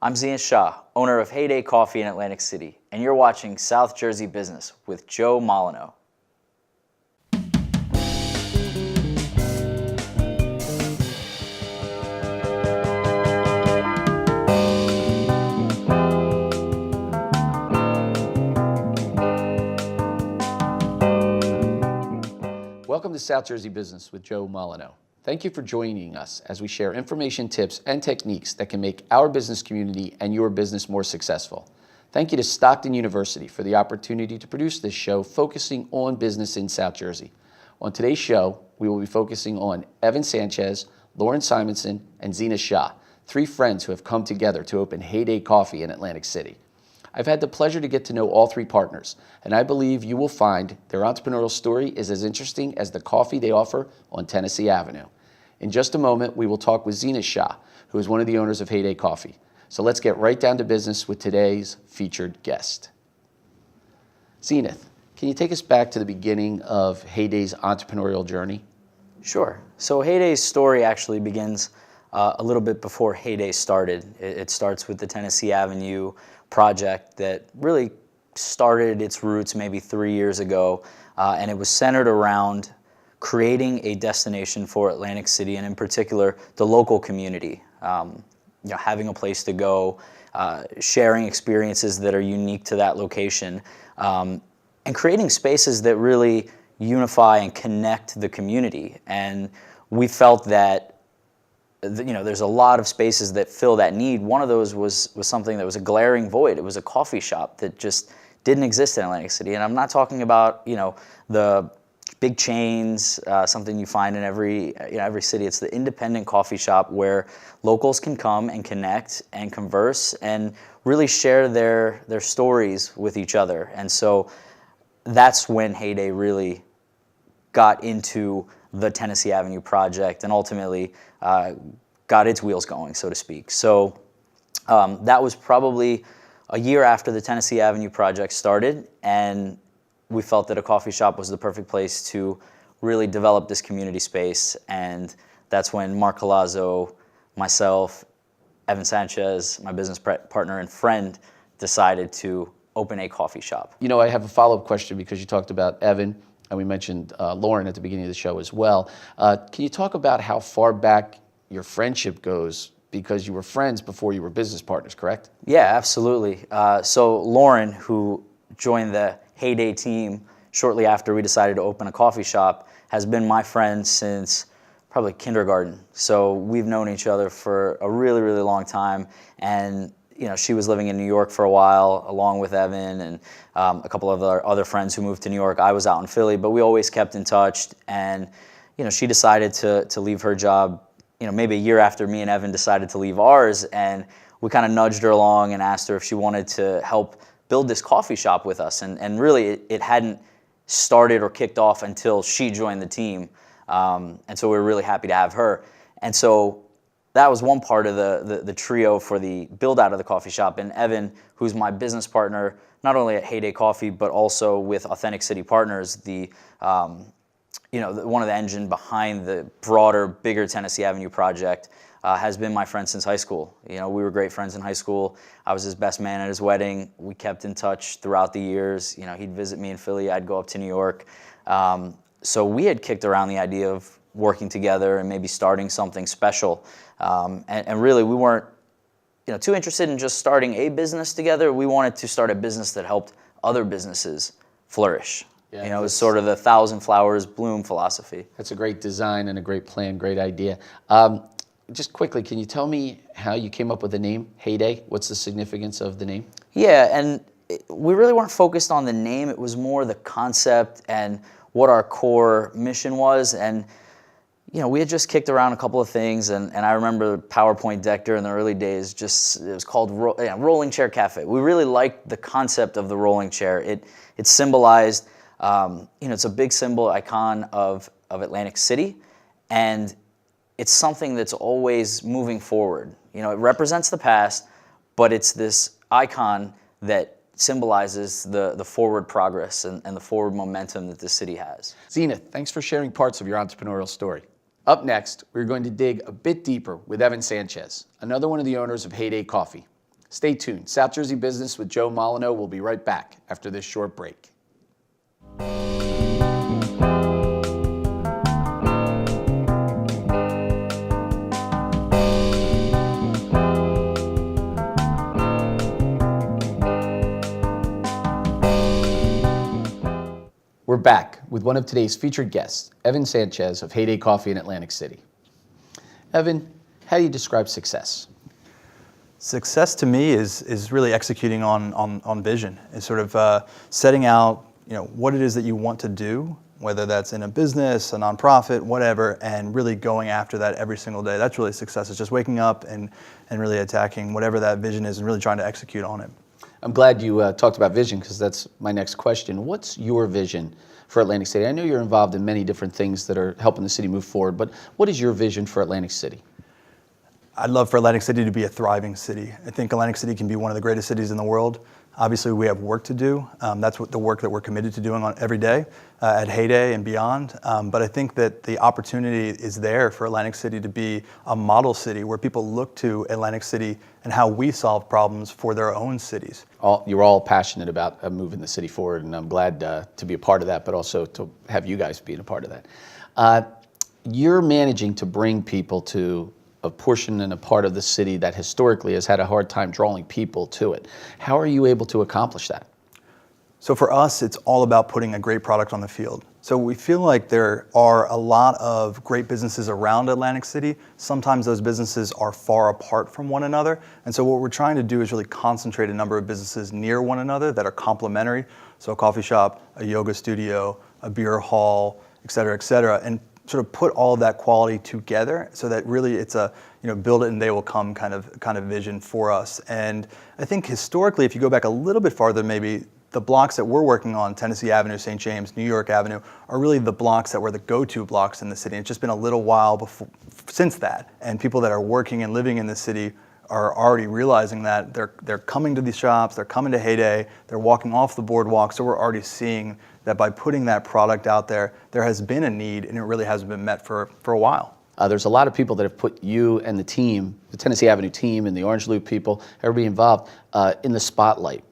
I'm Zenith Shah, owner of Heyday Coffee in Atlantic City, and you're watching South Jersey Business with Joe Molyneux. Welcome to South Jersey Business with Joe Molyneux. Thank you for joining us as we share information, tips, and techniques that can make our business community and your business more successful. Thank you to Stockton University for the opportunity to produce this show focusing on business in South Jersey. On today's show, we will be focusing on Evan Sanchez, Lauren Simonson, and Zenith Shah, three friends who have come together to open Heyday Coffee in Atlantic City. I've had the pleasure to get to know all three partners, and I believe you will find their entrepreneurial story is as interesting as the coffee they offer on Tennessee Avenue. In just a moment, we will talk with Zenith Shah, who is one of the owners of Heyday Coffee. So let's get right down to business with today's featured guest. Zenith, can you take us back to the beginning of Heyday's entrepreneurial journey? Sure. So Heyday's story actually begins a little bit before Heyday started. It starts with the Tennessee Avenue project that really started its roots maybe 3 years ago, and it was centered around creating a destination for Atlantic City, and in particular the local community. Having a place to go, sharing experiences that are unique to that location, and creating spaces that really unify and connect the community. And we felt that there's a lot of spaces that fill that need. One of those was something that was a glaring void. It was a coffee shop that just didn't exist in Atlantic City. And I'm not talking about the big chains, something you find in every city. It's the independent coffee shop where locals can come and connect and converse and really share their stories with each other. And so that's when Heyday really got into the Tennessee Avenue project and ultimately got its wheels going, so to speak. So that was probably a year after the Tennessee Avenue project started, and we felt that a coffee shop was the perfect place to really develop this community space. And that's when Mark Colazzo, myself, Evan Sanchez, my business partner and friend, decided to open a coffee shop. I have a follow-up question because you talked about Evan, and we mentioned Lauren at the beginning of the show as well. Can you talk about how far back your friendship goes? Because you were friends before you were business partners, correct? Yeah, absolutely. So Lauren, who joined the Heyday team shortly after we decided to open a coffee shop, has been my friend since probably kindergarten. So we've known each other for a really, really long time. And she was living in New York for a while, along with Evan and a couple of other friends who moved to New York. I was out in Philly, but we always kept in touch. And she decided to leave her job, maybe a year after me and Evan decided to leave ours. And we kind of nudged her along and asked her if she wanted to help build this coffee shop with us. And really, it hadn't started or kicked off until she joined the team. And so we were really happy to have her. And so that was one part of the trio for the build out of the coffee shop. And Evan, who's my business partner, not only at Heyday Coffee, but also with Authentic City Partners, one of the engine behind the broader, bigger Tennessee Avenue project, has been my friend since high school. We were great friends in high school. I was his best man at his wedding. We kept in touch throughout the years. He'd visit me in Philly. I'd go up to New York. So we had kicked around the idea of working together and maybe starting something special. And really, we weren't too interested in just starting a business together. We wanted to start a business that helped other businesses flourish. Yeah, it was sort of the 1,000 flowers bloom philosophy. That's a great design and a great plan, great idea. Just quickly, can you tell me how you came up with the name Heyday? What's the significance of the name? Yeah, and we really weren't focused on the name. It was more the concept and what our core mission was. And we had just kicked around a couple of things, and I remember the PowerPoint deck during the early days, it was called Rolling Chair Cafe. We really liked the concept of the rolling chair. It symbolized, it's a big symbol, icon of Atlantic City, and it's something that's always moving forward. It represents the past, but it's this icon that symbolizes the forward progress and the forward momentum that the city has. Zenith, thanks for sharing parts of your entrepreneurial story. Up next, we're going to dig a bit deeper with Evan Sanchez, another one of the owners of Heyday Coffee. Stay tuned. South Jersey Business with Joe Molyneux will be right back after this short break. We're back with one of today's featured guests, Evan Sanchez of Heyday Coffee in Atlantic City. Evan, how do you describe success? Success to me is really executing on vision. It's sort of setting out, what it is that you want to do, whether that's in a business, a nonprofit, whatever, and really going after that every single day. That's really success. It's just waking up and really attacking whatever that vision is and really trying to execute on it. I'm glad you talked about vision, because that's my next question. What's your vision for Atlantic City? I know you're involved in many different things that are helping the city move forward, but what is your vision for Atlantic City? I'd love for Atlantic City to be a thriving city. I think Atlantic City can be one of the greatest cities in the world. Obviously, we have work to do. That's what the work that we're committed to doing on every day at Heyday and beyond. But I think that the opportunity is there for Atlantic City to be a model city where people look to Atlantic City and how we solve problems for their own cities. You're all passionate about moving the city forward, and I'm glad to be a part of that, but also to have you guys being a part of that. You're managing to bring people to a portion and a part of the city that historically has had a hard time drawing people to it. How are you able to accomplish that? So for us, it's all about putting a great product on the field. So we feel like there are a lot of great businesses around Atlantic City. Sometimes those businesses are far apart from one another. And so what we're trying to do is really concentrate a number of businesses near one another that are complementary. So a coffee shop, a yoga studio, a beer hall, et cetera, and sort of put all of that quality together so that really it's a build it and they will come kind of vision for us. And I think historically, if you go back a little bit farther, maybe the blocks that we're working on, Tennessee Avenue, St. James, New York Avenue, are really the blocks that were the go-to blocks in the city. It's just been a little while since that, and people that are working and living in the city are already realizing that they're coming to these shops, they're coming to Heyday, they're walking off the boardwalk. So we're already seeing that by putting that product out there, there has been a need, and it really hasn't been met for a while. There's a lot of people that have put you and the team, the Tennessee Avenue team and the Orange Loop people, everybody involved, in the spotlight.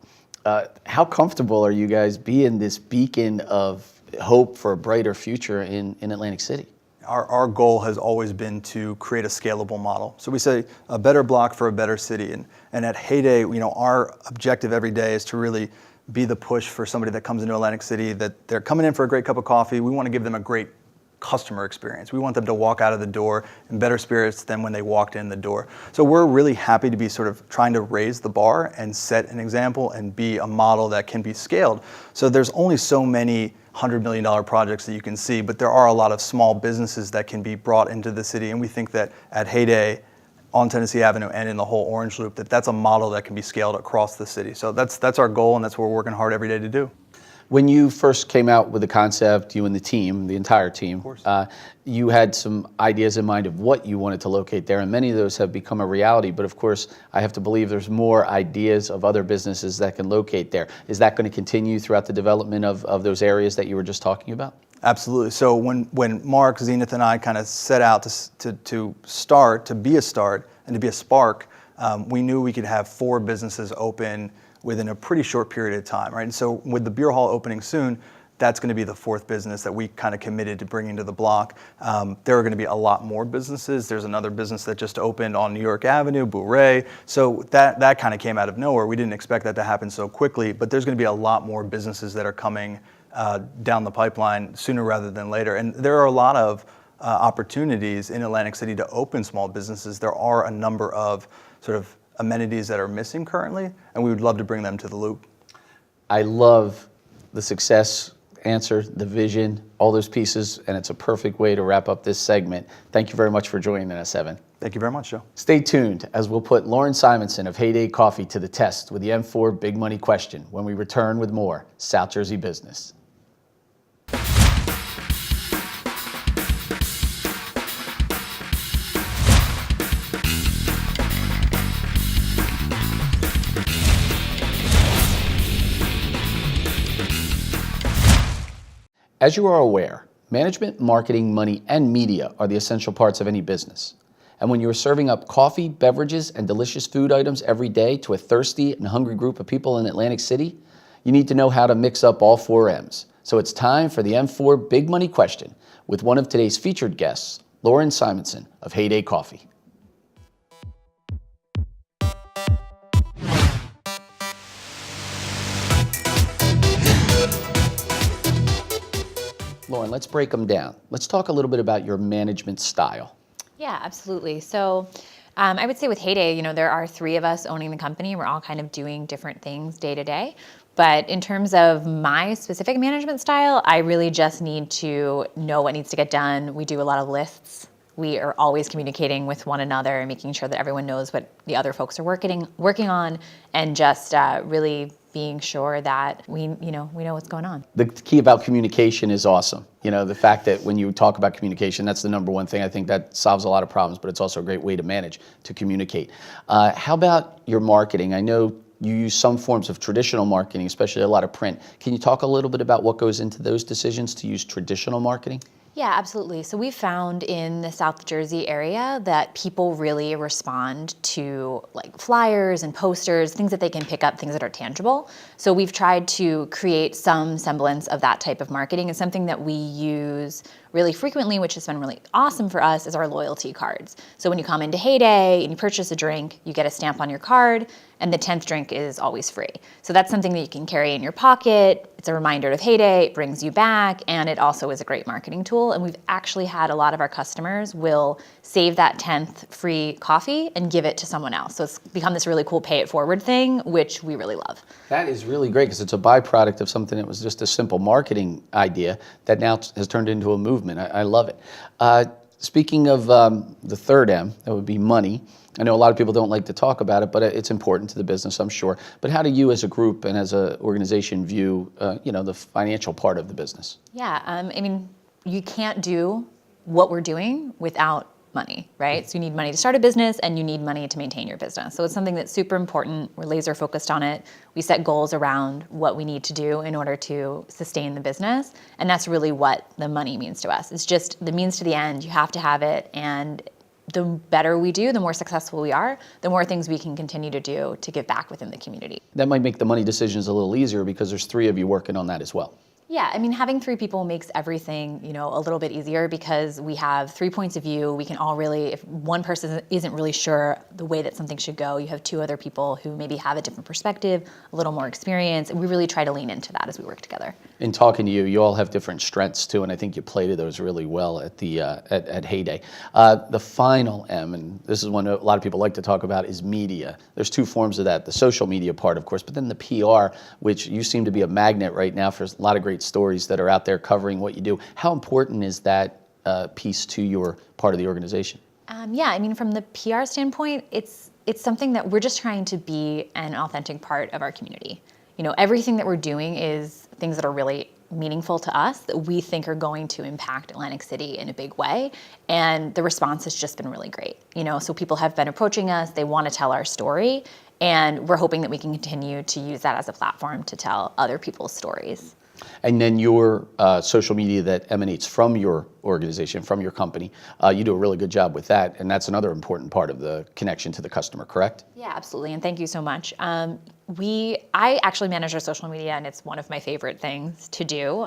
How comfortable are you guys being this beacon of hope for a brighter future in Atlantic City? Our goal has always been to create a scalable model. So we say a better block for a better city. And at Heyday, our objective every day is to really be the push for somebody that comes into Atlantic City, that they're coming in for a great cup of coffee. We want to give them a great customer experience. We want them to walk out of the door in better spirits than when they walked in the door. So we're really happy to be sort of trying to raise the bar and set an example and be a model that can be scaled. So there's only so many $100 million projects that you can see, but there are a lot of small businesses that can be brought into the city. And we think that at Heyday, on Tennessee Avenue and in the whole Orange Loop, that's a model that can be scaled across the city. So that's our goal, and that's what we're working hard every day to do. When you first came out with the concept, you and the team, the entire team, you had some ideas in mind of what you wanted to locate there, and many of those have become a reality. But of course, I have to believe there's more ideas of other businesses that can locate there. Is that going to continue throughout the development of those areas that you were just talking about? Absolutely. So when Mark, Zenith, and I kind of set out to start, to be a start, and to be a spark, we knew we could have 4 businesses open within a pretty short period of time, right? And so with the beer hall opening soon, that's going to be the 4th business that we kind of committed to bringing to the block. There are going to be a lot more businesses. There's another business that just opened on New York Avenue, Bourrée. So that kind of came out of nowhere. We didn't expect that to happen so quickly, but there's going to be a lot more businesses that are coming down the pipeline sooner rather than later. And there are a lot of opportunities in Atlantic City to open small businesses. There are a number of sort of amenities that are missing currently, and we would love to bring them to the Loop. I love the success answer, the vision, all those pieces, and it's a perfect way to wrap up this segment. Thank you very much for joining us, Evan. Thank you very much, Joe. Stay tuned as we'll put Lauren Simonson of Heyday Coffee to the test with the M4 Big Money question when we return with more South Jersey Business. As you are aware, management, marketing, money, and media are the essential parts of any business. And when you're serving up coffee, beverages, and delicious food items every day to a thirsty and hungry group of people in Atlantic City, you need to know how to mix up all 4 M's. So it's time for the M4 Big Money Question with one of today's featured guests, Lauren Simonson of Heyday Coffee. Lauren, let's break them down. Let's talk a little bit about your management style. Yeah, absolutely. So I would say with Heyday, there are 3 of us owning the company. We're all kind of doing different things day to day. But in terms of my specific management style, I really just need to know what needs to get done. We do a lot of lists. We are always communicating with one another and making sure that everyone knows what the other folks are working on, and just really being sure that we know what's going on. The key about communication is awesome. The fact that when you talk about communication, that's the number one thing. I think that solves a lot of problems, but it's also a great way to manage, to communicate. How about your marketing? I know you use some forms of traditional marketing, especially a lot of print. Can you talk a little bit about what goes into those decisions to use traditional marketing? Yeah, absolutely. So we found in the South Jersey area that people really respond to like flyers and posters, things that they can pick up, things that are tangible. So we've tried to create some semblance of that type of marketing. And something that we use really frequently, which has been really awesome for us, is our loyalty cards. So when you come into Heyday and you purchase a drink, you get a stamp on your card, and the 10th drink is always free. So that's something that you can carry in your pocket. It's a reminder of Heyday, it brings you back, and it also is a great marketing tool. And we've actually had a lot of our customers will save that 10th free coffee and give it to someone else. So it's become this really cool pay it forward thing, which we really love. That is really great because it's a byproduct of something that was just a simple marketing idea that now has turned into a movement. I love it. Speaking of the 3rd M, that would be money. I know a lot of people don't like to talk about it, but it's important to the business, I'm sure. But how do you as a group and as an organization view the financial part of the business? Yeah, you can't do what we're doing without money, right? So you need money to start a business and you need money to maintain your business. So it's something that's super important. We're laser focused on it. We set goals around what we need to do in order to sustain the business. And that's really what the money means to us. It's just the means to the end. You have to have it. And the better we do, the more successful we are, the more things we can continue to do to give back within the community. That might make the money decisions a little easier because there's 3 of you working on that as well. Yeah, having 3 people makes everything, a little bit easier because we have 3 points of view. We can all really, if one person isn't really sure the way that something should go, you have 2 other people who maybe have a different perspective, a little more experience, and we really try to lean into that as we work together. In talking to you, you all have different strengths too, and I think you play to those really well at the at Heyday. The final M, and this is one a lot of people like to talk about, is media. There's 2 forms of that: the social media part, of course, but then the PR, which you seem to be a magnet right now for a lot of great stories that are out there covering what you do. How important is that piece to your part of the organization? From the PR standpoint, it's something that we're just trying to be an authentic part of our community. Everything that we're doing is things that are really meaningful to us that we think are going to impact Atlantic City in a big way. And the response has just been really great. So people have been approaching us, they want to tell our story, and we're hoping that we can continue to use that as a platform to tell other people's stories. And then your social media that emanates from your organization, from your company, you do a really good job with that, and that's another important part of the connection to the customer, correct? Yeah, absolutely, and thank you so much. I actually manage our social media, and it's one of my favorite things to do.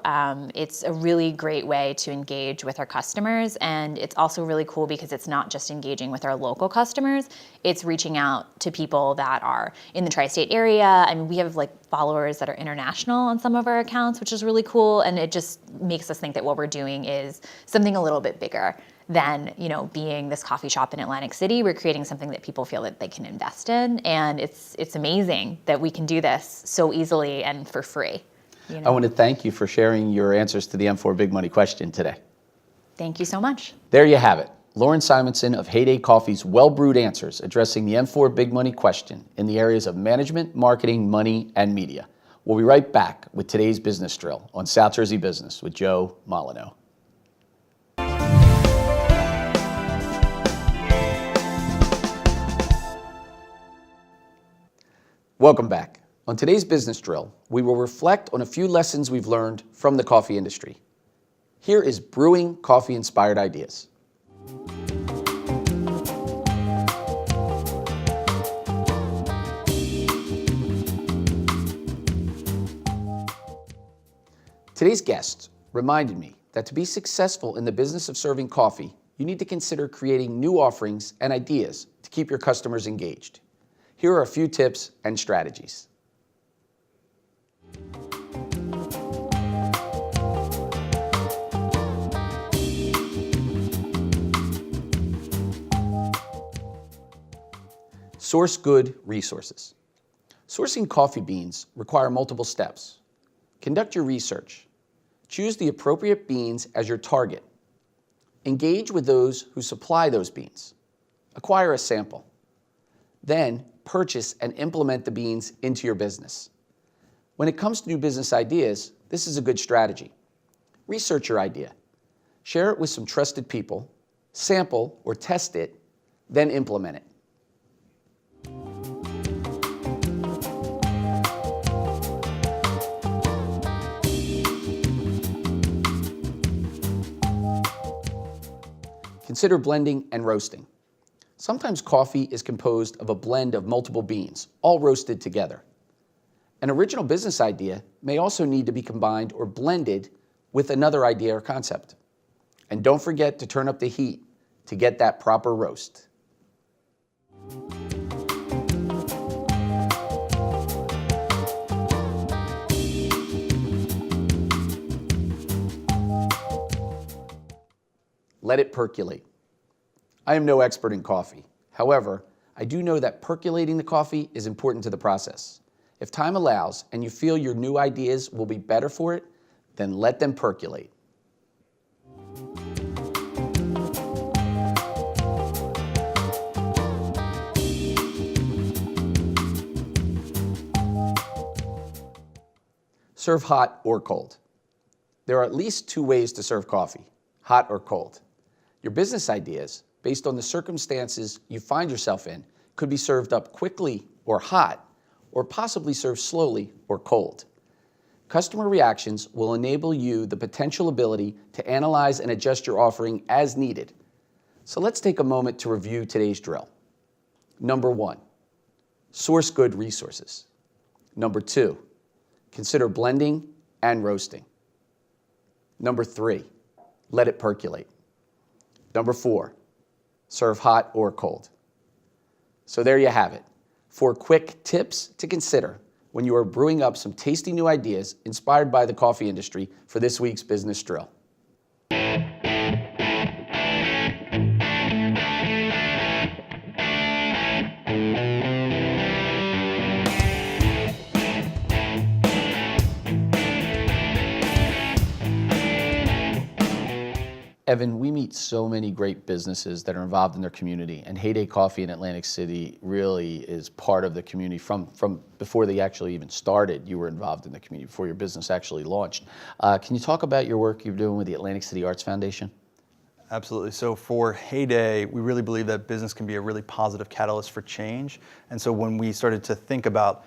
It's a really great way to engage with our customers, and it's also really cool because it's not just engaging with our local customers, it's reaching out to people that are in the tri-state area. We have followers that are international on some of our accounts, which is really cool, and it just makes us think that what we're doing is something a little bit bigger than being this coffee shop in Atlantic City. We're creating something that people feel that they can invest in, and it's amazing that we can do this so easily and for free. I want to thank you for sharing your answers to the M4 Big Money Question today. Thank you so much. There you have it. Lauren Simonson of Heyday Coffee's well-brewed answers addressing the M4 Big Money Question in the areas of management, marketing, money, and media. We'll be right back with today's business drill on South Jersey Business with Joe Molyneux. Welcome back. On today's business drill, we will reflect on a few lessons we've learned from the coffee industry. Here is Brewing Coffee-Inspired Ideas. Today's guest reminded me that to be successful in the business of serving coffee, you need to consider creating new offerings and ideas to keep your customers engaged. Here are a few tips and strategies. Source good resources. Sourcing coffee beans require multiple steps. Conduct your research. Choose the appropriate beans as your target. Engage with those who supply those beans. Acquire a sample. Then purchase and implement the beans into your business. When it comes to new business ideas, this is a good strategy. Research your idea. Share it with some trusted people. Sample or test it, then implement it. Consider blending and roasting. Sometimes coffee is composed of a blend of multiple beans, all roasted together. An original business idea may also need to be combined or blended with another idea or concept. And don't forget to turn up the heat to get that proper roast. Let it percolate. I am no expert in coffee. However, I do know that percolating the coffee is important to the process. If time allows and you feel your new ideas will be better for it, then let them percolate. Serve hot or cold. There are at least two ways to serve coffee, hot or cold. Your business ideas, based on the circumstances you find yourself in, could be served up quickly or hot, or possibly served slowly or cold. Customer reactions will enable you the potential ability to analyze and adjust your offering as needed. So let's take a moment to review today's drill. Number 1, source good resources. Number 2, consider blending and roasting. Number 3, let it percolate. Number 4, serve hot or cold. So there you have it. 4 quick tips to consider when you are brewing up some tasty new ideas inspired by the coffee industry for this week's Business Drill. Evan, we meet so many great businesses that are involved in their community, and Heyday Coffee in Atlantic City really is part of the community from before they actually even started. You were involved in the community before your business actually launched. Can you talk about your work you're doing with the Atlantic City Arts Foundation? Absolutely. So for Heyday, we really believe that business can be a really positive catalyst for change. And so when we started to think about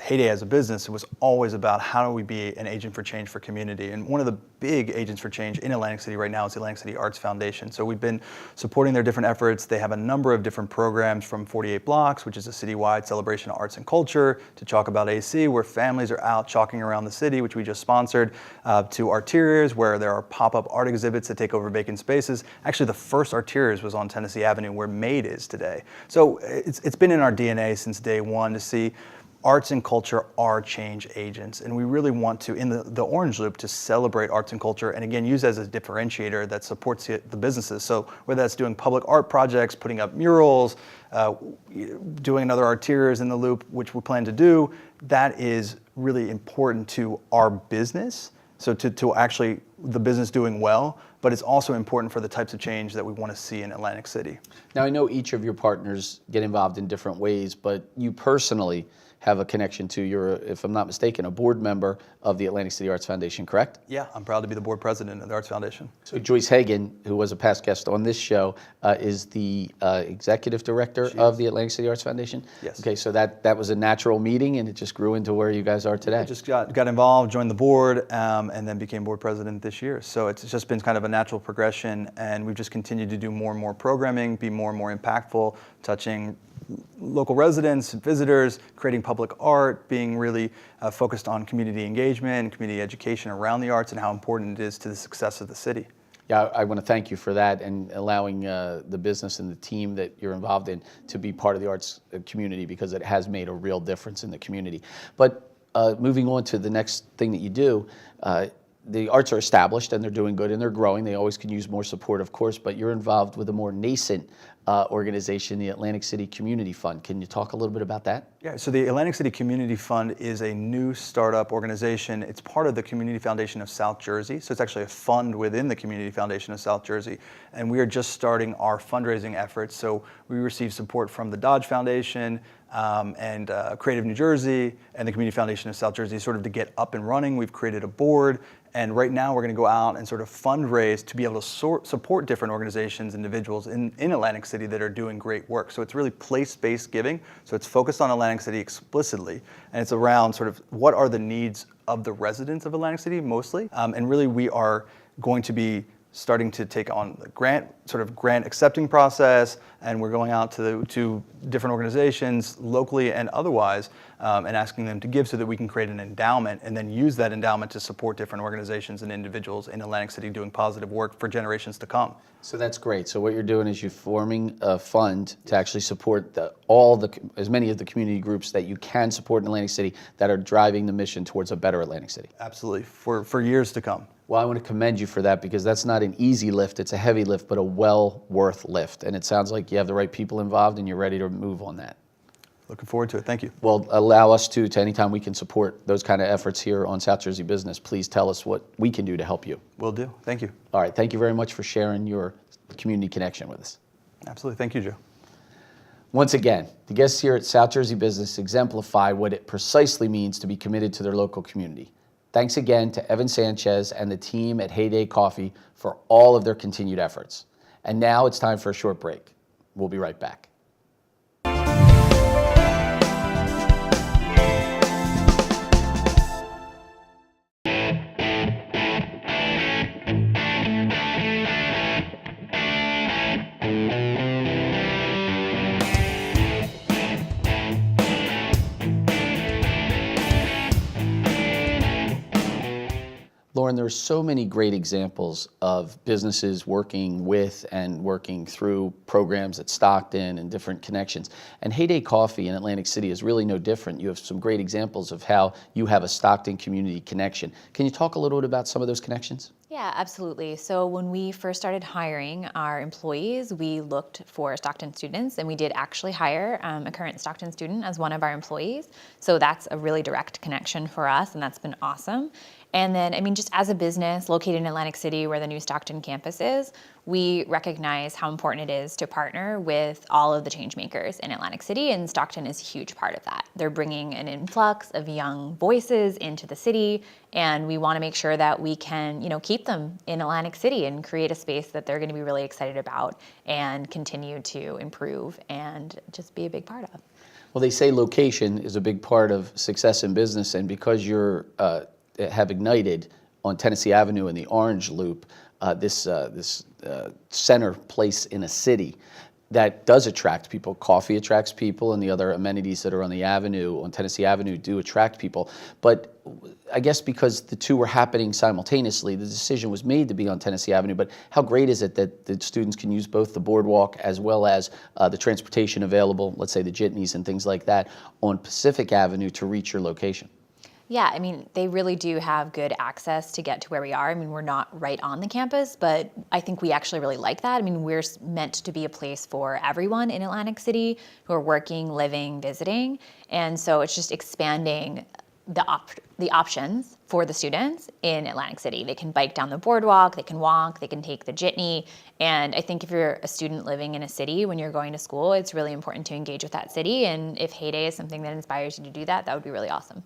Heyday as a business, it was always about how do we be an agent for change for community. And one of the big agents for change in Atlantic City right now is the Atlantic City Arts Foundation. So we've been supporting their different efforts. They have a number of different programs, from 48 Blocks, which is a citywide celebration of arts and culture, to Chalk About AC, where families are out chalking around the city, which we just sponsored, to Arterias, where there are pop-up art exhibits that take over vacant spaces. Actually, the first Arterias was on Tennessee Avenue, where Made is today. So it's been in our DNA since day one to see arts and culture are change agents, and we really want to, in the Orange Loop, to celebrate arts and culture, and again, use as a differentiator that supports the businesses. So whether that's doing public art projects, putting up murals, doing another Arterias in the Loop, which we plan to do, that is really important to our business. So to actually the business doing well, but it's also important for the types of change that we want to see in Atlantic City. Now, I know each of your partners get involved in different ways, but you personally have a connection to, you're, if I'm not mistaken, a board member of the Atlantic City Arts Foundation, correct? Yeah, I'm proud to be the board president of the Arts Foundation. So Joyce Hagan, who was a past guest on this show, is the executive director of the Atlantic City Arts Foundation? Yes. Okay, so that was a natural meeting, and it just grew into where you guys are today. I just got involved, joined the board, and then became board president this year. So it's just been kind of a natural progression, and we've just continued to do more and more programming, be more and more impactful, touching local residents, visitors, creating public art, being really focused on community engagement and community education around the arts and how important it is to the success of the city. Yeah, I want to thank you for that and allowing the business and the team that you're involved in to be part of the arts community, because it has made a real difference in the community. But moving on to the next thing that you do, the arts are established and they're doing good and they're growing. They always can use more support, of course, but you're involved with a more nascent organization, the Atlantic City Community Fund. Can you talk a little bit about that? Yeah, so the Atlantic City Community Fund is a new startup organization. It's part of the Community Foundation of South Jersey. So it's actually a fund within the Community Foundation of South Jersey. And we are just starting our fundraising efforts. So we receive support from the Dodge Foundation and Creative New Jersey and the Community Foundation of South Jersey sort of to get up and running. We've created a board. And right now we're going to go out and sort of fundraise to be able to support different organizations, individuals in Atlantic City that are doing great work. So it's really place-based giving. So it's focused on Atlantic City explicitly. And it's around sort of what are the needs of the residents of Atlantic City mostly. And really we are going to be starting to take on the grant accepting process, and we're going out to different organizations locally and otherwise, and asking them to give so that we can create an endowment and then use that endowment to support different organizations and individuals in Atlantic City doing positive work for generations to come. So that's great. So what you're doing is you're forming a fund to actually support as many of the community groups that you can support in Atlantic City that are driving the mission towards a better Atlantic City. Absolutely, for years to come. Well, I want to commend you for that, because that's not an easy lift. It's a heavy lift, but a well worth lift. And it sounds like you have the right people involved and you're ready to move on that. Looking forward to it. Thank you. Well, allow us to anytime we can support those kind of efforts here on South Jersey Business, please tell us what we can do to help you. Will do. Thank you. All right. Thank you very much for sharing your community connection with us. Absolutely. Thank you, Joe. Once again, the guests here at South Jersey Business exemplify what it precisely means to be committed to their local community. Thanks again to Evan Sanchez and the team at Heyday Coffee for all of their continued efforts. And now it's time for a short break. We'll be right back. Lauren, there are so many great examples of businesses working with and working through programs at Stockton and different connections. And Heyday Coffee in Atlantic City is really no different. You have some great examples of how you have a Stockton community connection. Can you talk a little bit about some of those connections? Yeah, absolutely. So when we first started hiring our employees, we looked for Stockton students, and we did actually hire a current Stockton student as one of our employees. So that's a really direct connection for us, and that's been awesome. And then, I mean, just as a business located in Atlantic City where the new Stockton campus is, we recognize how important it is to partner with all of the change makers in Atlantic City, and Stockton is a huge part of that. They're bringing an influx of young voices into the city, and we want to make sure that we can, keep them in Atlantic City and create a space that they're going to be really excited about and continue to improve and just be a big part of. Well, they say location is a big part of success in business, and because you're have ignited on Tennessee Avenue in the Orange Loop, this center place in a city that does attract people. Coffee attracts people, and the other amenities that are on the avenue, on Tennessee Avenue, do attract people. But I guess because the two were happening simultaneously, the decision was made to be on Tennessee Avenue. But how great is it that the students can use both the boardwalk as well as the transportation available, let's say the jitneys and things like that, on Pacific Avenue to reach your location? Yeah, I mean, they really do have good access to get to where we are. I mean, we're not right on the campus, but I think we actually really like that. I mean, we're meant to be a place for everyone in Atlantic City who are working, living, visiting. And so it's just expanding the options for the students in Atlantic City. They can bike down the boardwalk, they can walk, they can take the jitney. And I think if you're a student living in a city when you're going to school, it's really important to engage with that city. And if Heyday is something that inspires you to do that, that would be really awesome.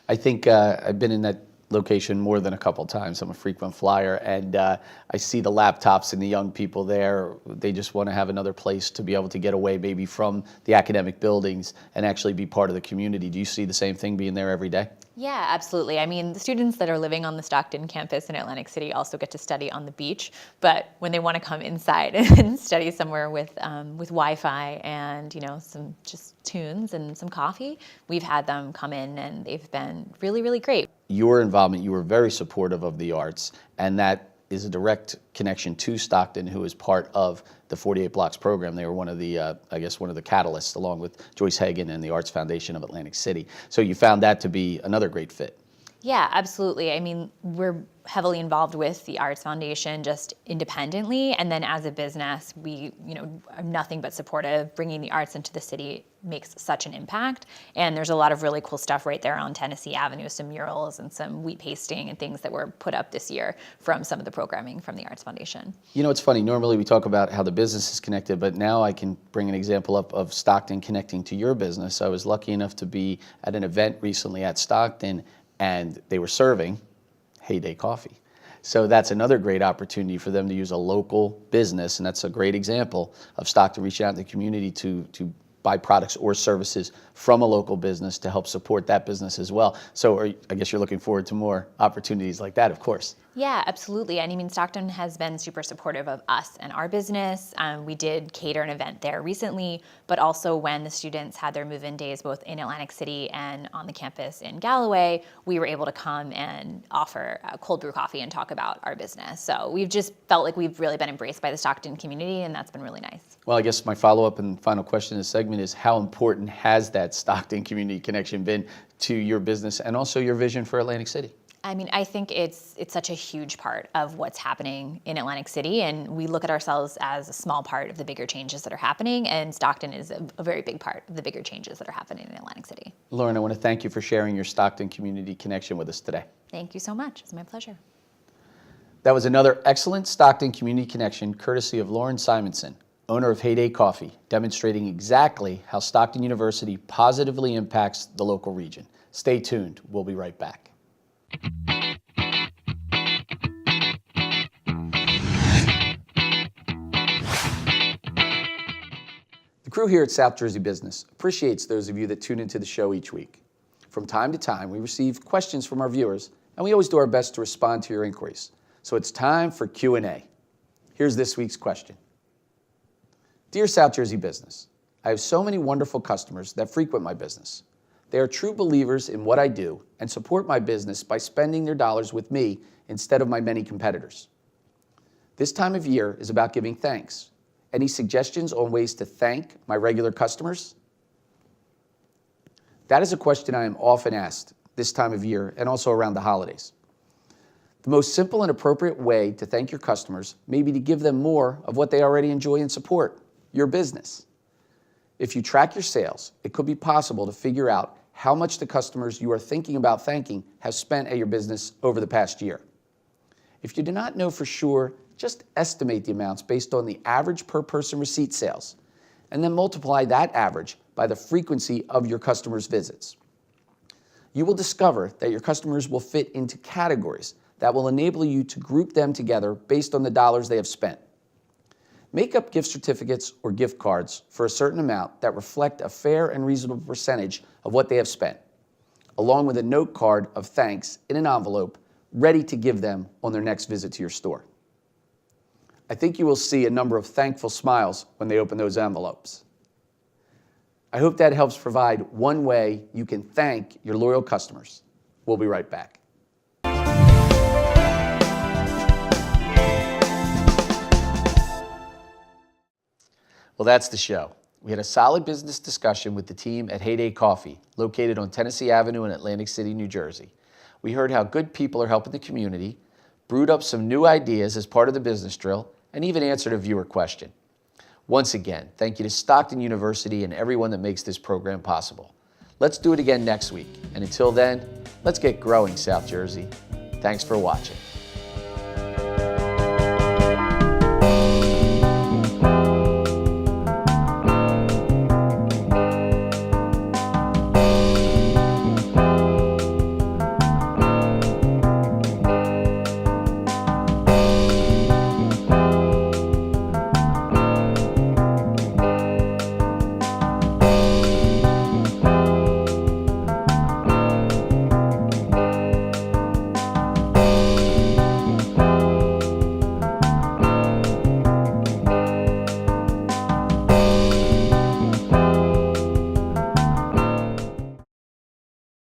I think I've been in that location more than a couple times. I'm a frequent flyer, and I see the laptops and the young people there. They just want to have another place to be able to get away maybe from the academic buildings and actually be part of the community. Do you see the same thing being there every day? Yeah, absolutely. I mean, the students that are living on the Stockton campus in Atlantic City also get to study on the beach, but when they want to come inside and study somewhere with Wi-Fi and, you know, some just tunes and some coffee, we've had them come in and they've been really, really great. Your involvement, you were very supportive of the arts, and that is a direct connection to Stockton, who is part of the 48 Blocks program. They were one of the, I guess, one of the catalysts, along with Joyce Hagan and the Arts Foundation of Atlantic City. So you found that to be another great fit. Yeah, absolutely. I mean, we're heavily involved with the Arts Foundation just independently, and then as a business, we, you know, are nothing but supportive. Bringing the arts into the city makes such an impact, and there's a lot of really cool stuff right there on Tennessee Avenue, some murals and some wheat pasting and things that were put up this year from some of the programming from the Arts Foundation. You know, it's funny, normally we talk about how the business is connected, but now I can bring an example up of Stockton connecting to your business. I was lucky enough to be at an event recently at Stockton, and they were serving Heyday Coffee. So that's another great opportunity for them to use a local business, and that's a great example of Stockton reaching out to the community to buy products or services from a local business to help support that business as well. So I guess you're looking forward to more opportunities like that, of course. Yeah, absolutely. And I mean, Stockton has been super supportive of us and our business. We did cater an event there recently, but also when the students had their move-in days, both in Atlantic City and on the campus in Galloway, we were able to come and offer cold brew coffee and talk about our business. So we've just felt like we've really been embraced by the Stockton community, and that's been really nice. Well, I guess my follow-up and final question in this segment is, how important has that Stockton community connection been to your business and also your vision for Atlantic City? I mean, I think it's such a huge part of what's happening in Atlantic City, and we look at ourselves as a small part of the bigger changes that are happening, and Stockton is a very big part of the bigger changes that are happening in Atlantic City. Lauren, I want to thank you for sharing your Stockton community connection with us today. Thank you so much. It's my pleasure. That was another excellent Stockton community connection courtesy of Lauren Simonson, owner of Heyday Coffee, demonstrating exactly how Stockton University positively impacts the local region. Stay tuned. We'll be right back. The crew here at South Jersey Business appreciates those of you that tune into the show each week. From time to time, we receive questions from our viewers, and we always do our best to respond to your inquiries. So it's time for Q&A. Here's this week's question. Dear South Jersey Business, I have so many wonderful customers that frequent my business. They are true believers in what I do and support my business by spending their dollars with me instead of my many competitors. This time of year is about giving thanks. Any suggestions on ways to thank my regular customers? That is a question I am often asked this time of year and also around the holidays. The most simple and appropriate way to thank your customers may be to give them more of what they already enjoy and support, your business. If you track your sales, it could be possible to figure out how much the customers you are thinking about thanking have spent at your business over the past year. If you do not know for sure, just estimate the amounts based on the average per person receipt sales, and then multiply that average by the frequency of your customers' visits. You will discover that your customers will fit into categories that will enable you to group them together based on the dollars they have spent. Make up gift certificates or gift cards for a certain amount that reflect a fair and reasonable percentage of what they have spent, along with a note card of thanks in an envelope ready to give them on their next visit to your store. I think you will see a number of thankful smiles when they open those envelopes. I hope that helps provide one way you can thank your loyal customers. We'll be right back. Well, that's the show. We had a solid business discussion with the team at Heyday Coffee, located on Tennessee Avenue in Atlantic City, New Jersey. We heard how good people are helping the community, brewed up some new ideas as part of the business drill, and even answered a viewer question. Once again, thank you to Stockton University and everyone that makes this program possible. Let's do it again next week. And until then, let's get growing, South Jersey. Thanks for watching.